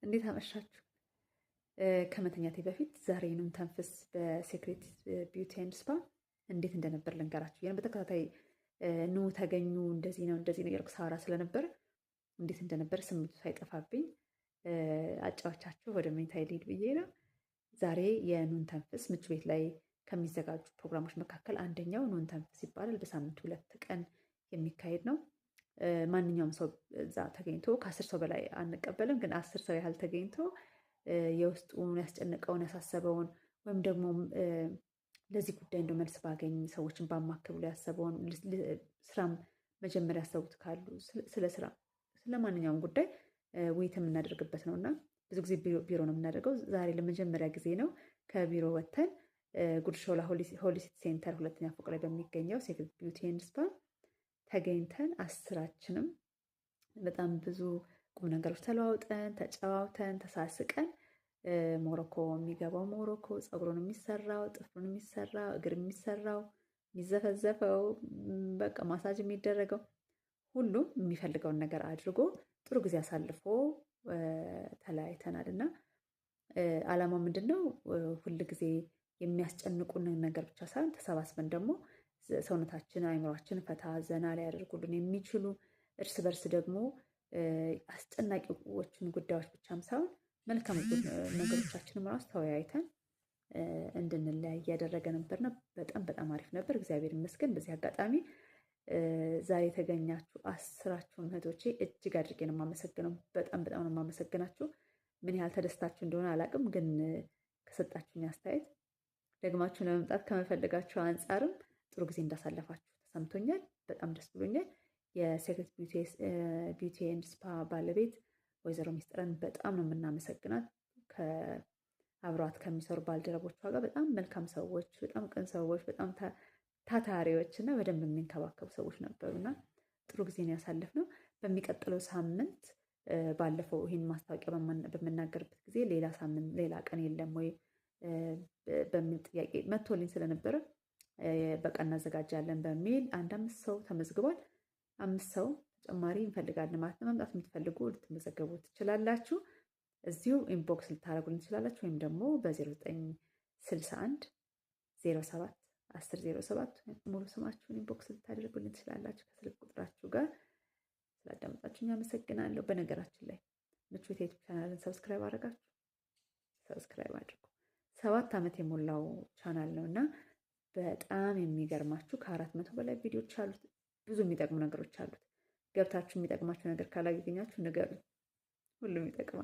እንዴት አመሻችሁ? ከመተኛቴ በፊት ዛሬንም ተንፍስ በሴክሬት ቢዩቲ ኤንድ ስፓ እንዴት እንደነበር ልንገራችሁ። ያን በተከታታይ ኑ ተገኙ እንደዚህ ነው እያልኩ ሳወራ ስለነበር እንዴት እንደነበር ስሜቱ ሳይጠፋብኝ አጫዋቻችሁ ወደ መኝታ ልሂድ ብዬ ነው። ዛሬ የኑን ተንፍስ ምቹ ቤት ላይ ከሚዘጋጁ ፕሮግራሞች መካከል አንደኛው ኑን ተንፍስ ይባላል። በሳምንት 2 ቀን የሚካሄድ ነው። ማንኛውም ሰው እዛ ተገኝቶ ከ10 ሰው በላይ አንቀበልም፣ ግን 10 ሰው ያህል ተገኝቶ የውስጡን ያስጨነቀውን ያሳሰበውን ወይም ደግሞ ለዚህ ጉዳይ እንደው መልስ ባገኝ ሰዎችን ባማክብሎ ያሰበውን ስራም መጀመሪያ ያሰቡት ካሉ ስለ ስራ ስለ ማንኛውም ጉዳይ ውይይት የምናደርግበት ነው እና ብዙ ጊዜ ቢሮ ነው የምናደርገው። ዛሬ ለመጀመሪያ ጊዜ ነው ከቢሮ ወጥተን ጉርድሾላ ሆሊሲቲ ሴንተር 2ኛ ፎቅ ላይ በሚገኘው ሴክሬት ቢዩቲ ኤንድ ስፓ ተገኝተን 10ችንም በጣም ብዙ ቁም ነገሮች ተለዋውጠን ተጨዋውተን ተሳስቀን ሞሮኮ የሚገባው ሞሮኮ፣ ፀጉሩን የሚሰራው፣ ጥፍሩን የሚሰራው፣ እግር የሚሰራው፣ የሚዘፈዘፈው፣ በቃ ማሳጅ የሚደረገው ሁሉም የሚፈልገውን ነገር አድርጎ ጥሩ ጊዜ አሳልፎ ተለያይተናል እና ዓላማው ምንድን ነው? ሁል ጊዜ የሚያስጨንቁን ነገር ብቻ ሳይሆን ተሰባስበን ደግሞ ሰውነታችን አይምሯችን ፈታ ዘና ሊያደርጉልን የሚችሉ እርስ በርስ ደግሞ አስጨናቂዎችን ጉዳዮች ብቻም ሳይሆን መልካም ነገሮቻችንም ራሱ ተወያይተን እንድንለያይ እያደረገ ነበርና በጣም በጣም አሪፍ ነበር። እግዚአብሔር ይመስገን። በዚህ አጋጣሚ ዛሬ የተገኛችሁ 10ችሁም እህቶቼ እጅግ አድርጌ ነው የማመሰግነው። በጣም በጣም ነው የማመሰግናችሁ። ምን ያህል ተደስታችሁ እንደሆነ አላውቅም፣ ግን ከሰጣችሁኝ አስተያየት ደግማችሁ ለመምጣት ከመፈለጋችሁ አንጻርም ጥሩ ጊዜ እንዳሳለፋችሁ ተሰምቶኛል። በጣም ደስ ብሎኛል። የሴክሬት ቢዩቲ ኤንድ ስፓ ባለቤት ወይዘሮ ሚስጥረን በጣም ነው የምናመሰግናት። ከአብሯት ከሚሰሩ ባልደረቦቿ ጋር በጣም መልካም ሰዎች፣ በጣም ቅን ሰዎች፣ በጣም ታታሪዎች እና በደንብ የሚንከባከቡ ሰዎች ነበሩና ጥሩ ጊዜ ነው ያሳለፍነው። በሚቀጥለው ሳምንት ባለፈው ይህን ማስታወቂያ በምናገርበት ጊዜ ሌላ ቀን የለም ወይ በሚል ጥያቄ መጥቶልኝ ስለነበረ በቃ እናዘጋጃለን በሚል 5 ሰው ተመዝግቧል። 5 ሰው ተጨማሪ እንፈልጋለን ማለት ነው። መምጣት የምትፈልጉ ልትመዘገቡ ትችላላችሁ። እዚሁ ኢንቦክስ ልታደርጉልን ትችላላችሁ፣ ወይም ደግሞ በ0961 07 1007 ሙሉ ስማችሁን ኢንቦክስ ልታደርጉልን ትችላላችሁ ከስልክ ቁጥራችሁ ጋር። ስላዳመጣችሁኝ አመሰግናለሁ። በነገራችን ላይ ምቹ የዩቲዩብ ቻናልን ሰብስክራይብ አድርጋችሁ ሰብስክራይብ አድርጉ። 7 ዓመት የሞላው ቻናል ነው እና በጣም የሚገርማችሁ ከ400 በላይ ቪዲዮዎች አሉት። ብዙ የሚጠቅሙ ነገሮች አሉት። ገብታችሁ የሚጠቅማችሁ ነገር ካላገኛችሁ ንገሩ። ሁሉም ይጠቅማል።